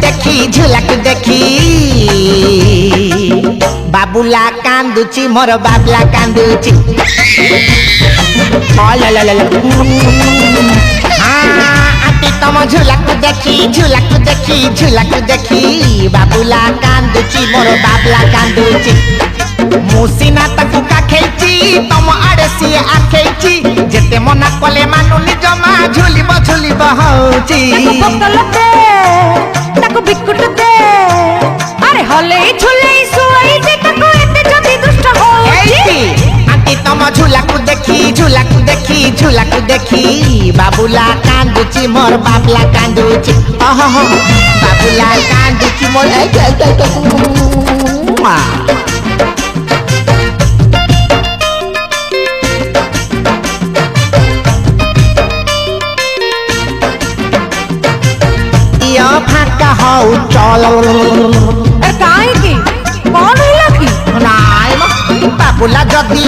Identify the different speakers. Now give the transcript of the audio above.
Speaker 1: देखी झुलाक देखी बाबुला कांदुची मोर बाबला कांदुची आंटी तुम झुलाक देखी झुलाक देखी झुलाक देखी बाबुला कांदुची मोर बाबला कांदुची मुसीना ताकू काखेची तुम आड़े सी आखेची जेते मना कले मानुनी जमा झुलिब झुलिब होची
Speaker 2: ताको बिस्कुट दे अरे हले झुले सुई जे ताको एते जदी दुष्ट होची
Speaker 1: आंटी तुम झुलाक देखी झुलाक देखी झुलाक देखी बाबुला कांदुची मोर बाबला कांदुची बाबुला कांदुची मोर फाका हौ चल
Speaker 2: काहे की कौन होला की
Speaker 1: नाई बाबुला जदी